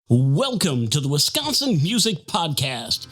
Welcome to the Wisconsin Music Podcast.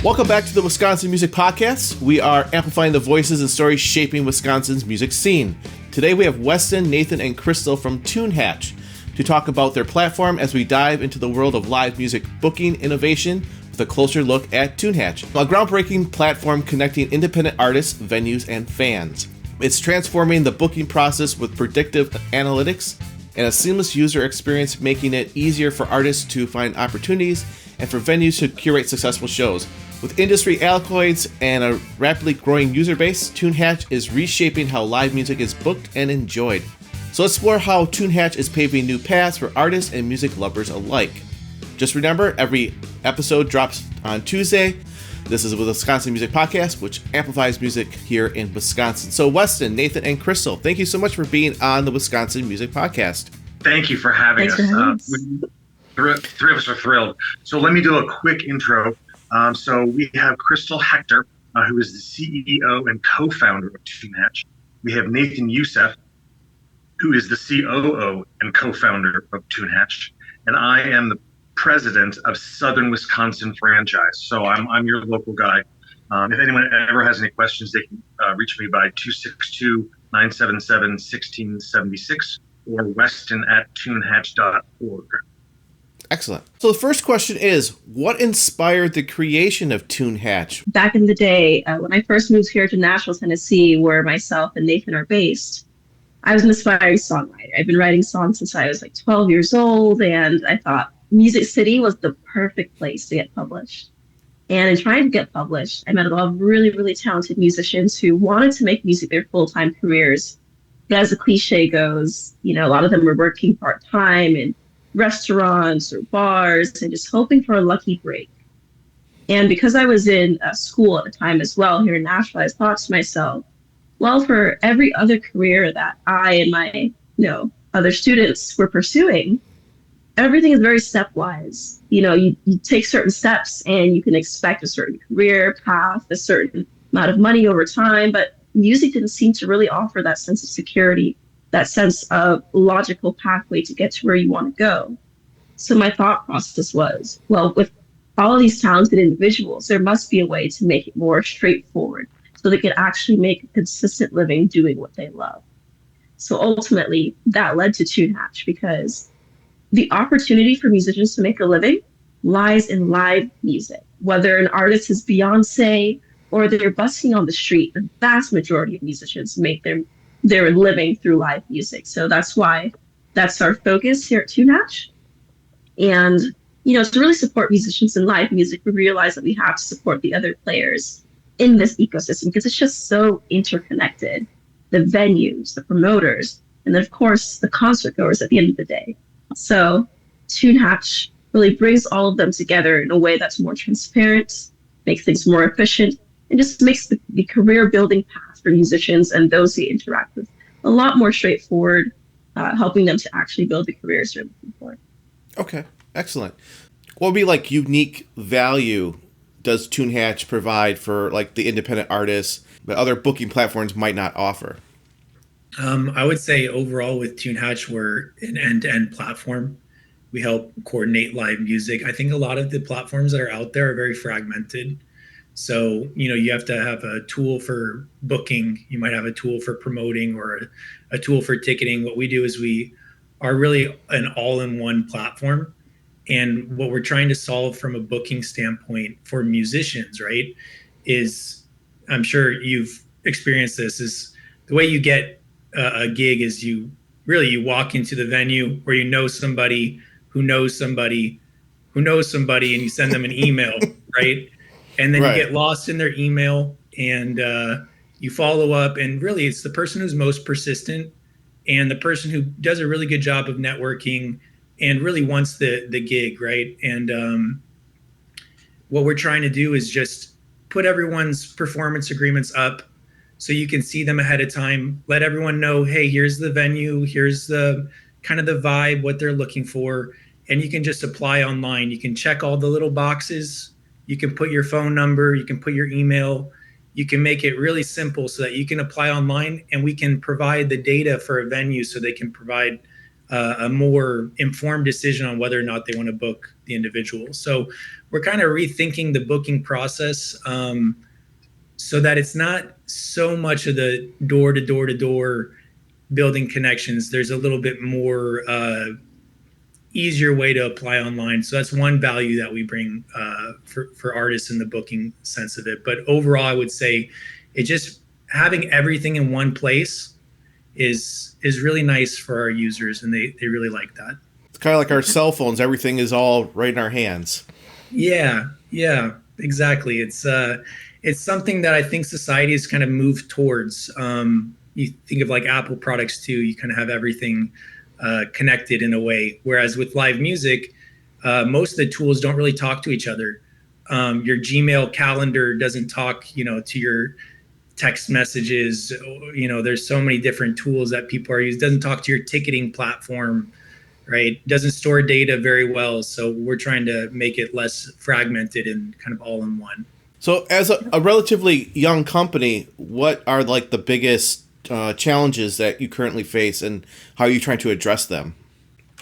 Welcome back to the Wisconsin Music Podcast. We are amplifying the voices and stories shaping Wisconsin's music scene. Today we have Weston, Nathan, and Crystal from TuneHatch to talk about their platform as we dive into the world of live music booking innovation with a closer look at TuneHatch, a groundbreaking platform connecting independent artists, venues, and fans. It's transforming the booking process with predictive analytics and a seamless user experience, making it easier for artists to find opportunities and for venues to curate successful shows. With industry accolades and a rapidly growing user base, TuneHatch is reshaping how live music is booked and enjoyed. So let's explore how TuneHatch is paving new paths for artists and music lovers alike. Just remember, every episode drops on Tuesday. This is the Wisconsin Music Podcast, which amplifies music here in Wisconsin. So Weston, Nathan, and Crystal, thank you so much for being on the Wisconsin Music Podcast. Thank you for having us. Three of us are thrilled. So let me do a quick intro. So we have Crystal Hector, who is the CEO and co-founder of TuneHatch. We have Nathan Youssef, who is the COO and co-founder of TuneHatch. And I am the president of Southern Wisconsin franchise. So I'm your local guy. If anyone ever has any questions, they can reach me by 262-977-1676 or weston@tunehatch.org. Excellent. So the first question is, what inspired the creation of TuneHatch? Back in the day, when I first moved here to Nashville, Tennessee, where myself and Nathan are based, I was an aspiring songwriter. I've been writing songs since I was like 12 years old, and I thought Music City was the perfect place to get published. And in trying to get published, I met a lot of really, really talented musicians who wanted to make music their full-time careers. But as the cliche goes, a lot of them were working part-time in restaurants or bars and just hoping for a lucky break. And because I was in school at the time as well here in Nashville, I thought to myself, well, for every other career that I and my other students were pursuing, everything is very stepwise. You take certain steps and you can expect a certain career path, a certain amount of money over time, but music didn't seem to really offer that sense of security, that sense of logical pathway to get to where you want to go. So my thought process was, well, with all of these talented individuals, there must be a way to make it more straightforward so they could actually make a consistent living doing what they love. So ultimately, that led to TuneHatch, because the opportunity for musicians to make a living lies in live music. Whether an artist is Beyonce or they're busking on the street, the vast majority of musicians make their living through live music. So that's why that's our focus here at TuneHatch. And, to really support musicians in live music, we realize that we have to support the other players in this ecosystem because it's just so interconnected. The venues, the promoters, and then, of course, the concert goers at the end of the day. So TuneHatch really brings all of them together in a way that's more transparent, makes things more efficient, and just makes the career building path for musicians and those they interact with a lot more straightforward, helping them to actually build the careers they're looking for. Okay, excellent. What would be unique value does TuneHatch provide for the independent artists that other booking platforms might not offer? I would say overall with TuneHatch, we're an end-to-end platform. We help coordinate live music. I think a lot of the platforms that are out there are very fragmented. So, you have to have a tool for booking. You might have a tool for promoting or a tool for ticketing. What we do is we are really an all-in-one platform. And what we're trying to solve from a booking standpoint for musicians, right, is, I'm sure you've experienced this, is the way you get a gig is you walk into the venue where you know somebody who knows somebody who knows somebody, and you send them an email, right? And then you get lost in their email and you follow up, and really it's the person who's most persistent and the person who does a really good job of networking and really wants the gig, right? And what we're trying to do is just put everyone's performance agreements up so you can see them ahead of time, let everyone know, hey, here's the venue, here's the kind of the vibe, what they're looking for, and you can just apply online. You can check all the little boxes, you can put your phone number, you can put your email, you can make it really simple so that you can apply online, and we can provide the data for a venue so they can provide a more informed decision on whether or not they want to book the individual. So we're kind of rethinking the booking process so that it's not so much of the door to door to door building connections. There's a little bit more easier way to apply online. So that's one value that we bring for artists in the booking sense of it. But overall, I would say it just having everything in one place is really nice for our users, and they really like that. It's kind of like our cell phones. Everything is all right in our hands. Yeah, exactly. It's something that I think society has kind of moved towards. You think of like Apple products too, you kind of have everything connected in a way. Whereas with live music, most of the tools don't really talk to each other. Your Gmail calendar doesn't talk, to your text messages. There's so many different tools that people are using. It doesn't talk to your ticketing platform, right? It doesn't store data very well. So we're trying to make it less fragmented and kind of all in one. So as a relatively young company, what are like the biggest challenges that you currently face, and how are you trying to address them?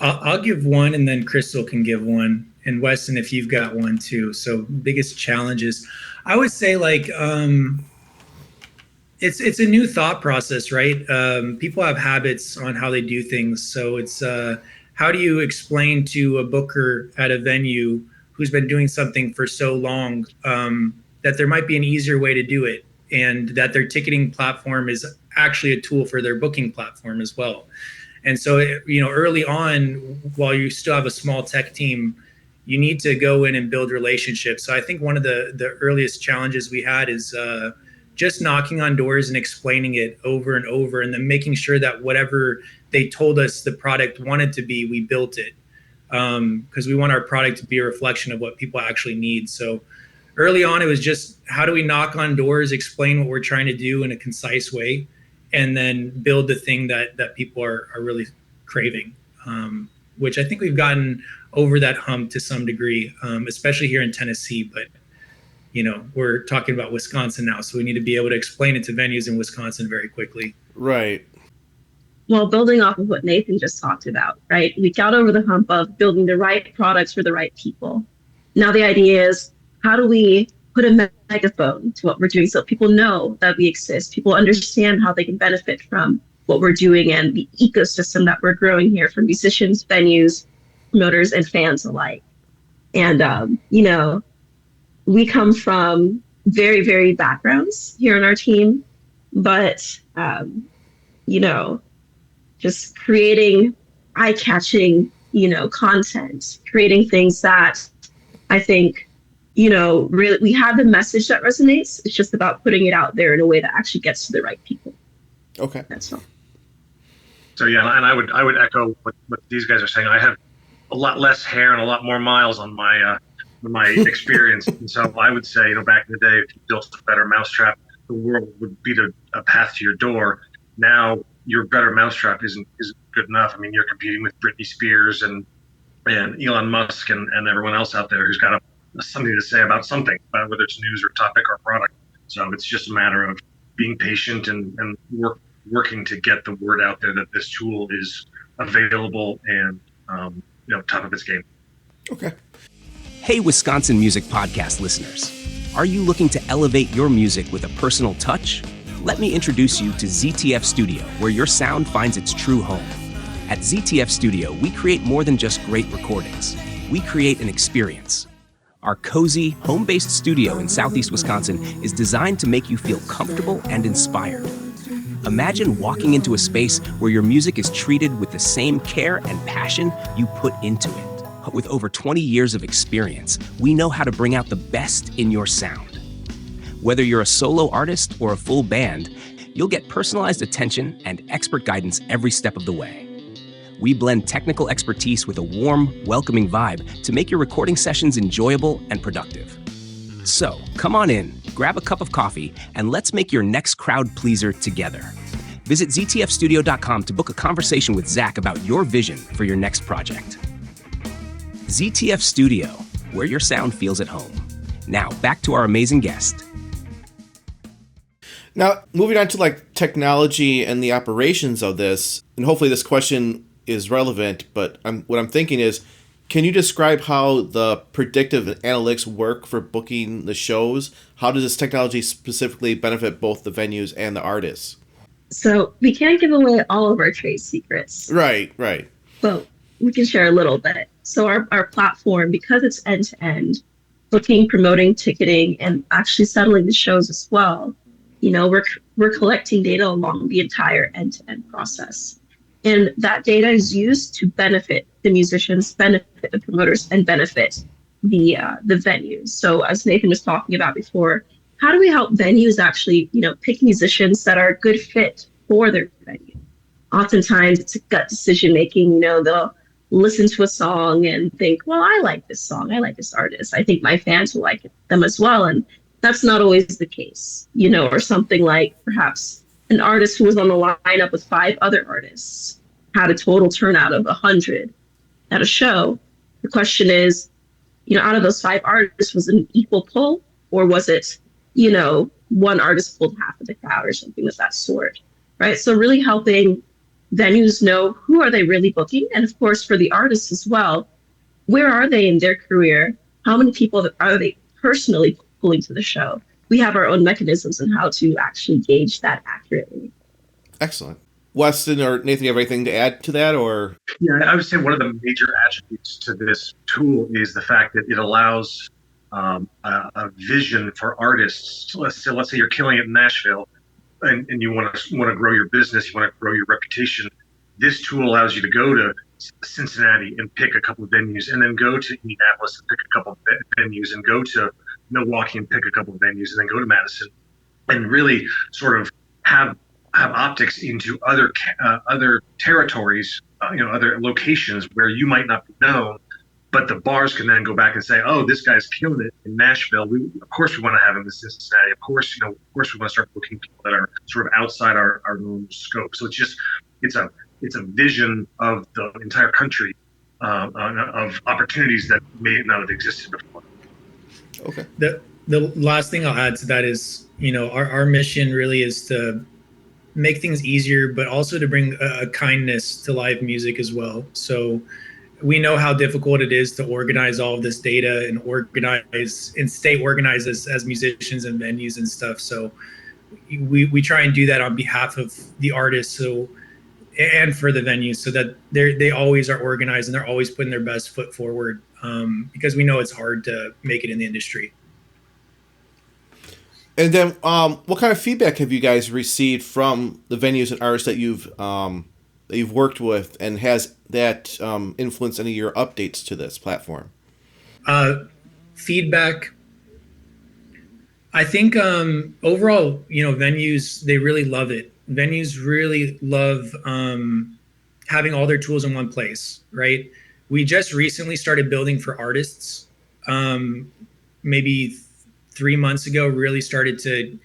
I'll give one, and then Crystal can give one, and Weston, if you've got one too. So biggest challenges, I would say it's a new thought process, right? People have habits on how they do things. So it's how do you explain to a booker at a venue who's been doing something for so long that there might be an easier way to do it, and that their ticketing platform is actually a tool for their booking platform as well. And so, early on, while you still have a small tech team, you need to go in and build relationships. So I think one of the earliest challenges we had is just knocking on doors and explaining it over and over, and then making sure that whatever they told us the product wanted to be, we built it. Because we want our product to be a reflection of what people actually need. So early on, it was just how do we knock on doors, explain what we're trying to do in a concise way, and then build the thing that people are really craving, which I think we've gotten over that hump to some degree, especially here in Tennessee. But, we're talking about Wisconsin now, so we need to be able to explain it to venues in Wisconsin very quickly. Right. Well, building off of what Nathan just talked about, right? We got over the hump of building the right products for the right people. Now the idea is, how do we put a megaphone to what we're doing so people know that we exist? People understand how they can benefit from what we're doing and the ecosystem that we're growing here for musicians, venues, promoters, and fans alike. And, we come from very varied backgrounds here on our team, but, just creating eye-catching, content, creating things that I think, really, we have the message that resonates. It's just about putting it out there in a way that actually gets to the right people. Okay. That's all. So yeah, and I would echo what these guys are saying. I have a lot less hair and a lot more miles on my experience, and so I would say, back in the day, if you built a better mousetrap, the world would be a path to your door. Now your better mousetrap isn't good enough. I mean, you're competing with Britney Spears and Elon Musk and everyone else out there who's got something to say about something, whether it's news or topic or product. So it's just a matter of being patient and working to get the word out there that this tool is available and top of its game. Okay. Hey, Wisconsin Music Podcast listeners. Are you looking to elevate your music with a personal touch? Let me introduce you to ZTF Studio, where your sound finds its true home. At ZTF Studio, we create more than just great recordings. We create an experience. Our cozy, home-based studio in Southeast Wisconsin is designed to make you feel comfortable and inspired. Imagine walking into a space where your music is treated with the same care and passion you put into it. With over 20 years of experience, we know how to bring out the best in your sound. Whether you're a solo artist or a full band, you'll get personalized attention and expert guidance every step of the way. We blend technical expertise with a warm, welcoming vibe to make your recording sessions enjoyable and productive. So, come on in, grab a cup of coffee, and let's make your next crowd pleaser together. Visit ztfstudio.com to book a conversation with Zach about your vision for your next project. ZTF Studio, where your sound feels at home. Now, back to our amazing guest. Now, moving on to like technology and the operations of this, and hopefully this question is relevant, but what I'm thinking is, can you describe how the predictive analytics work for booking the shows? How does this technology specifically benefit both the venues and the artists? So we can't give away all of our trade secrets, Right. but we can share a little bit. So our platform, because it's end to end, booking, promoting, ticketing, and actually settling the shows as well, we're collecting data along the entire end to end process. And that data is used to benefit the musicians, benefit the promoters, and benefit the venues. So as Nathan was talking about before, how do we help venues actually, pick musicians that are a good fit for their venue? Oftentimes it's a gut decision making. They'll listen to a song and think, well, I like this song, I like this artist, I think my fans will like them as well. And that's not always the case, or something like perhaps an artist who was on the lineup with 5 other artists had a total turnout of 100 at a show. The question is, out of those 5 artists, was it an equal pull, or was it, one artist pulled half of the crowd or something of that sort, right? So really helping venues know who are they really booking, and of course for the artists as well, where are they in their career? How many people are they personally pulling to the show? We have our own mechanisms on how to actually gauge that accurately. Excellent. Weston or Nathan, you have anything to add to that, or? Yeah, I would say one of the major attributes to this tool is the fact that it allows a vision for artists. So let's say you're killing it in Nashville, and you want to grow your business, you want to grow your reputation. This tool allows you to go to Cincinnati and pick a couple of venues, and then go to Indianapolis and pick a couple of venues, and go to Milwaukee and pick a couple of venues, and then go to Madison, and really sort of have optics into other territories, other locations where you might not be known, but the bars can then go back and say, oh, this guy's killing it in Nashville. Of course we want to have him in Cincinnati. Of course we want to start booking people that are sort of outside our normal scope. So it's a vision of the entire country, of opportunities that may not have existed before. Okay. The last thing I'll add to that is, our mission really is to make things easier, but also to bring a kindness to live music as well. So we know how difficult it is to organize all of this data and stay organized as musicians and venues and stuff. So we try and do that on behalf of the artists, and for the venues, so that they always are organized and they're always putting their best foot forward, because we know it's hard to make it in the industry. And then, what kind of feedback have you guys received from the venues and artists that you've worked with, and has that influenced any of your updates to this platform? Feedback, I think overall, venues, they really love it. Venues really love having all their tools in one place, right? We just recently started building for artists, maybe 3 months ago, really started to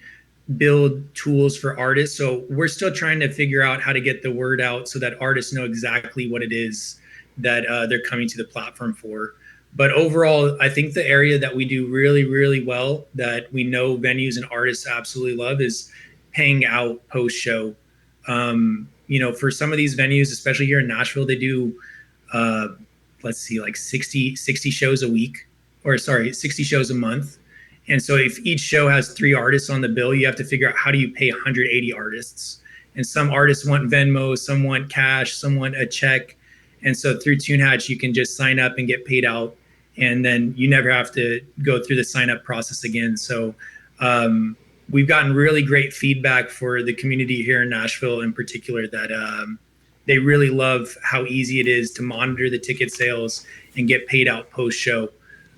build tools for artists. So we're still trying to figure out how to get the word out so that artists know exactly what it is that they're coming to the platform for. But overall, I think the area that we do really, really well, that we know venues and artists absolutely love, is paying out post-show. For some of these venues, especially here in Nashville, they do, like 60 shows a week, 60 shows a month. And so if each show has 3 artists on the bill, you have to figure out, how do you pay 180 artists? And some artists want Venmo, some want cash, some want a check. And so through TuneHatch, you can just sign up and get paid out. And then you never have to go through the sign up process again. So we've gotten really great feedback for the community here in Nashville in particular, that they really love how easy it is to monitor the ticket sales and get paid out post-show.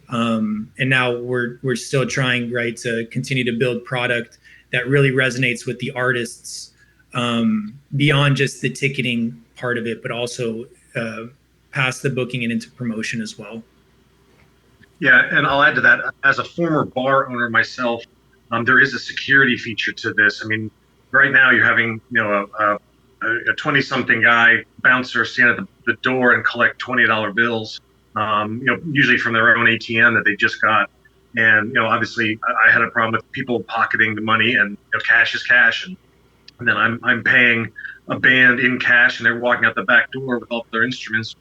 And now we're still trying, right, to continue to build product that really resonates with the artists, beyond just the ticketing part of it, but also past the booking and into promotion as well. Yeah, and I'll add to that. As a former bar owner myself, there is a security feature to this. I mean, right now you're having a 20-something guy bouncer stand at the door and collect $20 bills. Usually from their own ATM that they just got. And obviously, I had a problem with people pocketing the money, and cash is cash, and then I'm paying a band in cash, and they're walking out the back door with all their instruments,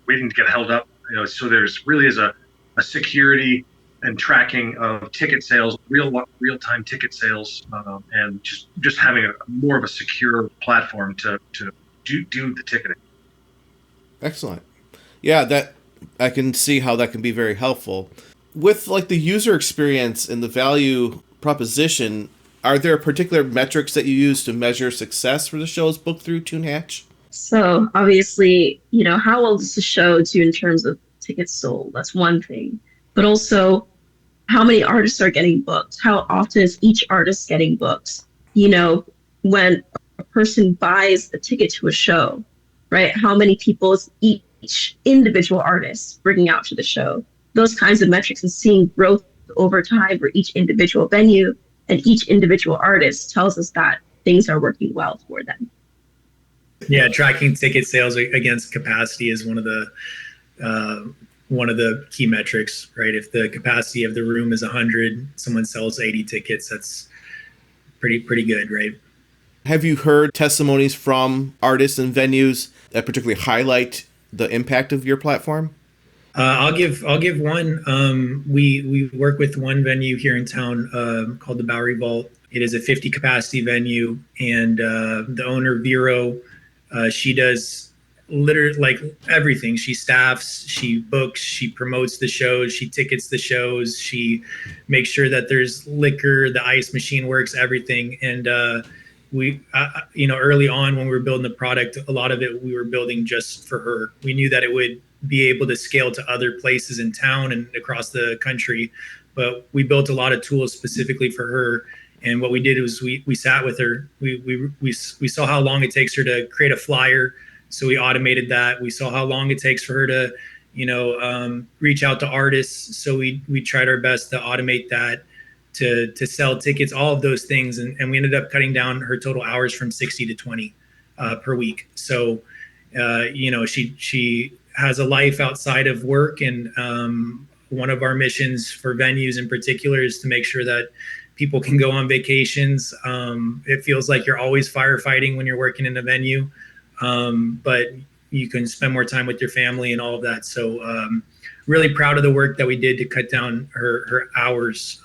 waiting to get held up. So there's really is a security and tracking of ticket sales, real time ticket sales, and just having a more of a secure platform to do the ticketing. Excellent. Yeah, that I can see how that can be very helpful. With like the user experience and the value proposition, are there particular metrics that you use to measure success for the shows booked through TuneHatch? So obviously, how well does the show do in terms of tickets sold? That's one thing. But also, how many artists are getting booked? How often is each artist getting booked? When a person buys a ticket to a show, right? How many people is each individual artist bringing out to the show? Those kinds of metrics, and seeing growth over time for each individual venue and each individual artist tells us that things are working well for them. Yeah, tracking ticket sales against capacity is one of the key metrics, right? If the capacity of the room is 100, someone sells 80 tickets, that's pretty good, right? Have you heard testimonies from artists and venues that particularly highlight the impact of your platform? I'll give one. We work with one venue here in town called the Bowery Vault. It is a 50 capacity venue, and the owner, Vero, she does literally like everything. She staffs, she books, she promotes the shows, she tickets the shows, she makes sure that there's liquor, the ice machine works, everything. And we, early on when we were building the product, a lot of it we were building just for her. We knew that it would be able to scale to other places in town and across the country, but we built a lot of tools specifically for her. And what we did was we sat with her. We saw how long it takes her to create a flyer, so we automated that. We saw how long it takes for her to, reach out to artists, so we tried our best to automate that, to sell tickets, all of those things, and we ended up cutting down her total hours from 60 to 20 per week. So, she has a life outside of work, and one of our missions for venues in particular is to make sure that people can go on vacations. It feels like you're always firefighting when you're working in a venue, but you can spend more time with your family and all of that. So really proud of the work that we did to cut down her hours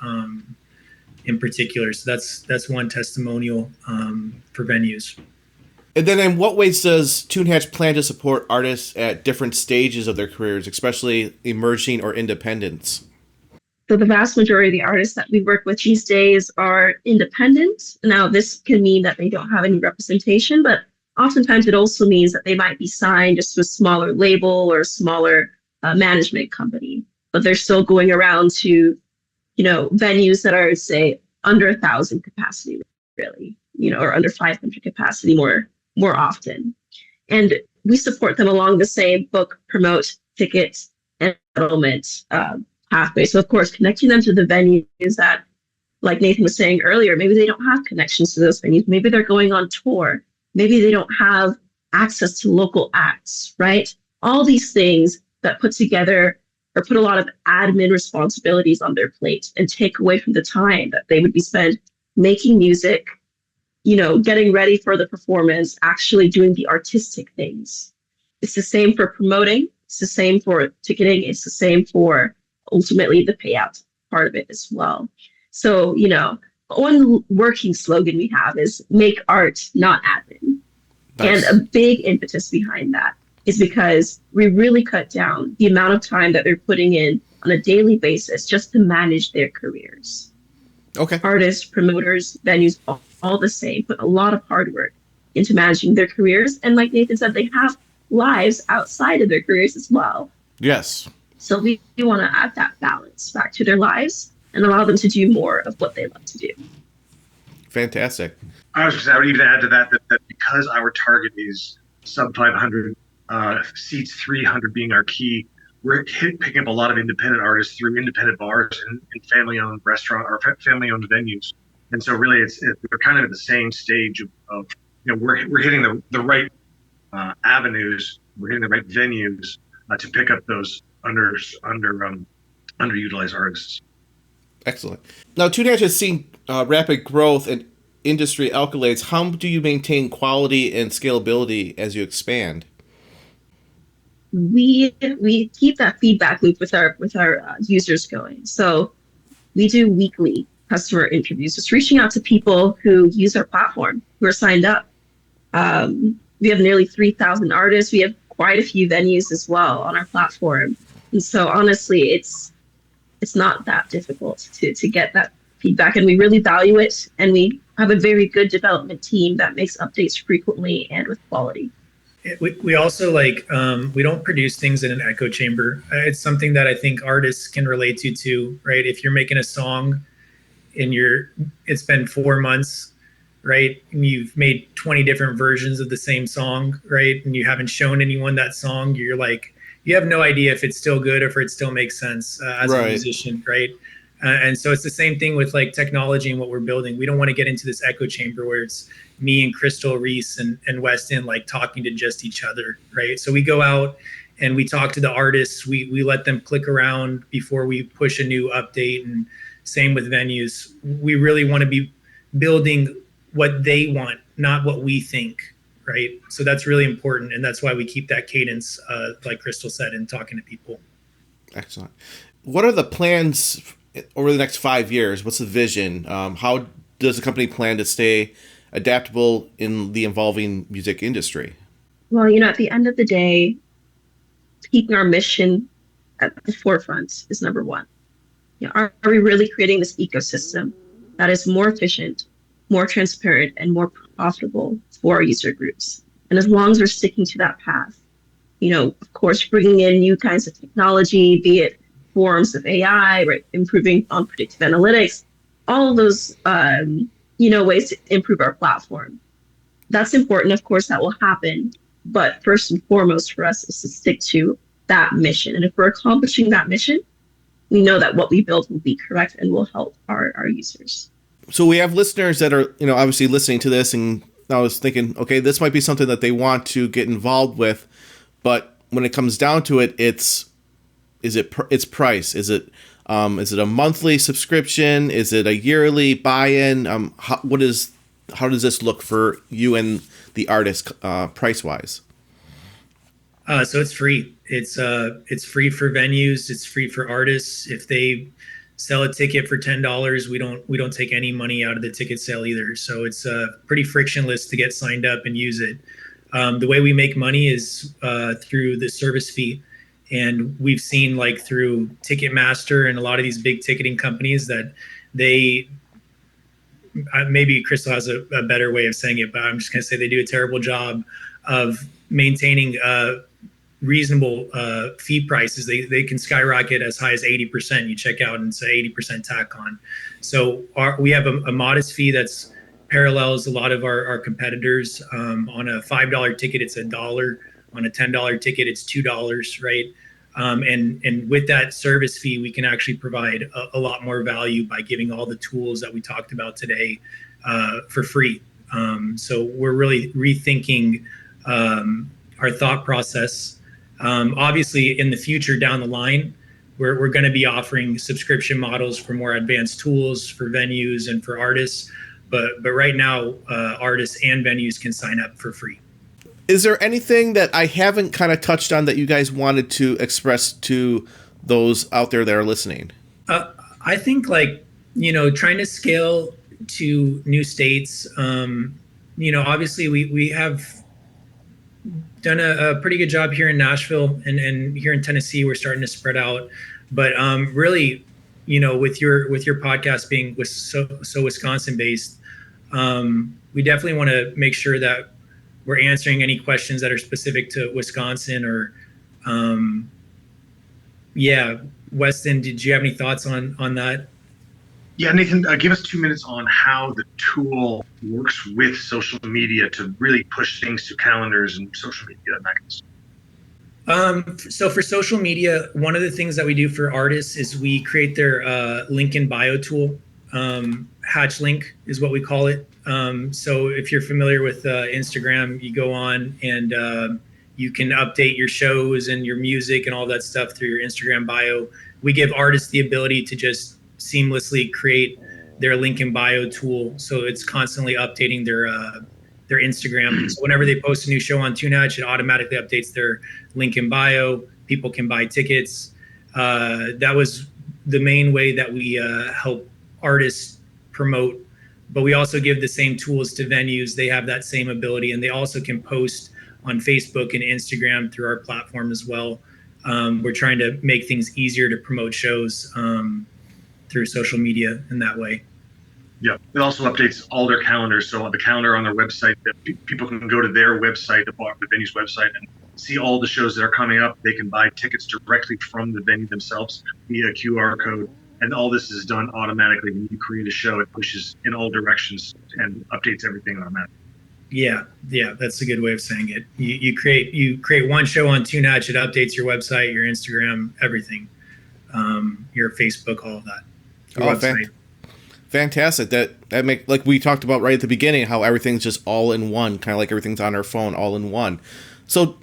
in particular. So that's one testimonial for venues. And then in what ways does TuneHatch plan to support artists at different stages of their careers, especially emerging or independents? So the vast majority of the artists that we work with these days are independent. Now, this can mean that they don't have any representation, but oftentimes it also means that they might be signed just to a smaller label or a smaller management company, but they're still going around to, venues that are, say, under 1,000 capacity, really, or under 500 capacity more often. And we support them along the same book, promote, ticket, and settlement pathway. So, of course, connecting them to the venues that, like Nathan was saying earlier, maybe they don't have connections to those venues. Maybe they're going on tour. Maybe they don't have access to local acts, right? All these things that put together or put a lot of admin responsibilities on their plate and take away from the time that they would be spent making music, getting ready for the performance, actually doing the artistic things. It's the same for promoting. It's the same for ticketing. It's the same for ultimately the payout part of it as well. So, one working slogan we have is make art, not admin. Nice. And a big impetus behind that is because we really cut down the amount of time that they're putting in on a daily basis just to manage their careers. Okay. Artists, promoters, venues, all the same, put a lot of hard work into managing their careers. And like Nathan said, they have lives outside of their careers as well. Yes. So we want to add that balance back to their lives and allow them to do more of what they love to do. Fantastic. I would even add to that because our target is sub 500 seats, 300 being our key, we're picking up a lot of independent artists through independent bars and family-owned restaurant or family-owned venues. And so really we're kind of at the same stage of we're hitting the right avenues, we're hitting the right venues to pick up those underutilized artists. Excellent. Now, TuneHatch has seen rapid growth and industry accolades. How do you maintain quality and scalability as you expand? We keep that feedback loop with our users going. So we do weekly customer interviews, just reaching out to people who use our platform, who are signed up. We have nearly 3,000 artists. We have quite a few venues as well on our platform. And so honestly, it's not that difficult to get that feedback, and we really value it. And we have a very good development team that makes updates frequently and with quality. We also we don't produce things in an echo chamber. It's something that I think artists can relate to too, right? If you're making a song and it's been 4 months, right? And you've made 20 different versions of the same song, right? And you haven't shown anyone that song, you're like, you have no idea if it's still good or if it still makes sense as a musician, right? And so it's the same thing with like technology and what we're building. We don't want to get into this echo chamber where it's me and Crystal, Reese, and Weston like talking to just each other, right? So we go out and we talk to the artists. We let them click around before we push a new update, and same with venues. We really want to be building what they want, not what we think, right? So that's really important, and that's why we keep that cadence, like Crystal said, in talking to people. Excellent. What are the plans over the next 5 years? What's the vision? How does the company plan to stay adaptable in the evolving music industry? Well, at the end of the day, keeping our mission at the forefront is number one. Are we really creating this ecosystem that is more efficient, more transparent, and more profitable for our user groups? And as long as we're sticking to that path, of course, bringing in new kinds of technology, be it forms of AI, right, improving on predictive analytics, all of those, ways to improve our platform. That's important. Of course, that will happen. But first and foremost for us is to stick to that mission. And if we're accomplishing that mission, we know that what we build will be correct and will help our users. So we have listeners that are, obviously listening to this, and I was thinking, okay, this might be something that they want to get involved with, but when it comes down to it, it's price. Is it a monthly subscription? Is it a yearly buy-in? How does this look for you and the artist price wise? So it's free. It's free for venues. It's free for artists. If they sell a ticket for $10, we don't take any money out of the ticket sale either. So it's pretty frictionless to get signed up and use it. The way we make money is through the service fee. And we've seen through Ticketmaster and a lot of these big ticketing companies that they, maybe Crystal has a better way of saying it, but I'm just going to say they do a terrible job of maintaining reasonable fee prices. They can skyrocket as high as 80%. You check out and it's 80% tack on. So we have a modest fee that's parallels a lot of our competitors. On a $5 ticket, it's $1. On a $10 ticket, it's $2, right? And with that service fee, we can actually provide a lot more value by giving all the tools that we talked about today for free. So we're really rethinking our thought process. Obviously, in the future down the line, we're going to be offering subscription models for more advanced tools for venues and for artists. But right now, artists and venues can sign up for free. Is there anything that I haven't kind of touched on that you guys wanted to express to those out there that are listening? I think trying to scale to new states, obviously we have done a pretty good job here in Nashville and here in Tennessee, we're starting to spread out. But really, with your podcast being so Wisconsin based, we definitely want to make sure that we're answering any questions that are specific to Wisconsin or, Weston, did you have any thoughts on that? Yeah, Nathan, give us 2 minutes on how the tool works with social media to really push things to calendars and social media and that kind of stuff. So for social media, one of the things that we do for artists is we create their link in bio tool. Hatch link is what we call it. So if you're familiar with Instagram, you go on and you can update your shows and your music and all that stuff through your Instagram bio. We give artists the ability to just seamlessly create their link in bio tool, so it's constantly updating their Instagram. So whenever they post a new show on TuneHatch, it automatically updates their link in bio. People can buy tickets. That was the main way that we help artists promote, but we also give the same tools to venues. They have that same ability, and they also can post on Facebook and Instagram through our platform as well. We're trying to make things easier to promote shows through social media in that way. Yeah, it also updates all their calendars. So the calendar on their website, that people can go to their website, the venue's website, and see all the shows that are coming up. They can buy tickets directly from the venue themselves via QR code. And all this is done automatically. When you create a show, it pushes in all directions and updates everything automatically. Yeah, that's a good way of saying it. You create one show on TuneHatch, it updates your website, your Instagram, everything, your Facebook, all of that. Fantastic. That make, like we talked about right at the beginning, how everything's just all in one, kind of like everything's on our phone, all in one. So,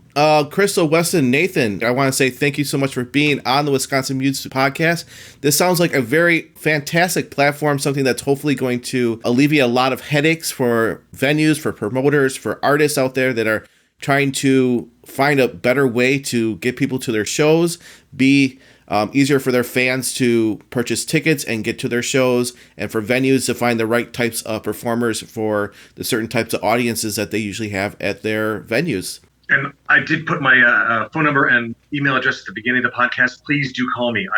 Crystal, Weston, Nathan, I want to say thank you so much for being on the Wisconsin Music Podcast. This sounds like a very fantastic platform, something that's hopefully going to alleviate a lot of headaches for venues, for promoters, for artists out there that are trying to find a better way to get people to their shows, be easier for their fans to purchase tickets and get to their shows, and for venues to find the right types of performers for the certain types of audiences that they usually have at their venues. And I did put my phone number and email address at the beginning of the podcast. Please do call me.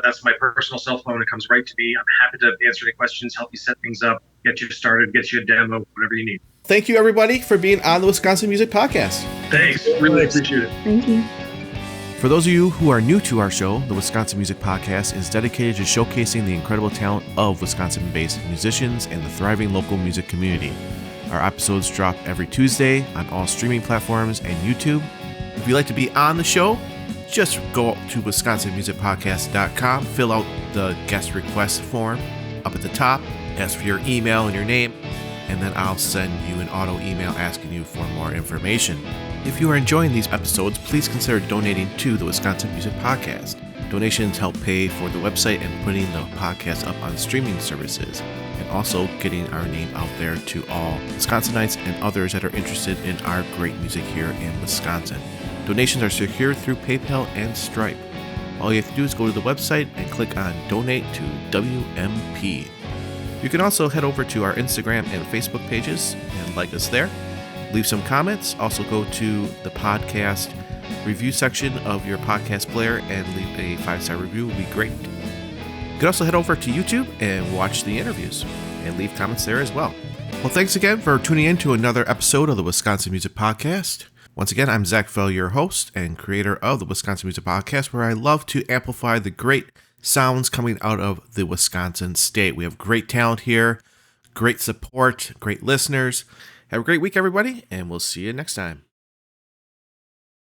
That's my personal cell phone. It comes right to me. I'm happy to answer any questions, help you set things up, get you started, get you a demo, whatever you need. Thank you, everybody, for being on the Wisconsin Music Podcast. Thanks. Really appreciate it. Thank you. For those of you who are new to our show, the Wisconsin Music Podcast is dedicated to showcasing the incredible talent of Wisconsin-based musicians and the thriving local music community. Our episodes drop every Tuesday on all streaming platforms and YouTube. If you'd like to be on the show, just go to wisconsinmusicpodcast.com, fill out the guest request form up at the top, ask for your email and your name, and then I'll send you an auto email asking you for more information. If you are enjoying these episodes, please consider donating to the Wisconsin Music Podcast. Donations help pay for the website and putting the podcast up on streaming services, and also getting our name out there to all Wisconsinites and others that are interested in our great music here in Wisconsin. Donations are secure through PayPal and Stripe. All you have to do is go to the website and click on Donate to WMP. You can also head over to our Instagram and Facebook pages and like us there. Leave some comments. Also go to the podcast review section of your podcast player and leave a 5-star review. Would be great. You can also head over to YouTube and watch the interviews and leave comments there as well. Well, thanks again for tuning in to another episode of the Wisconsin Music Podcast. Once again, I'm Zach Fell, your host and creator of the Wisconsin Music Podcast, where I love to amplify the great sounds coming out of the Wisconsin state. We have great talent here, great support, great listeners. Have a great week, everybody, and we'll see you next time.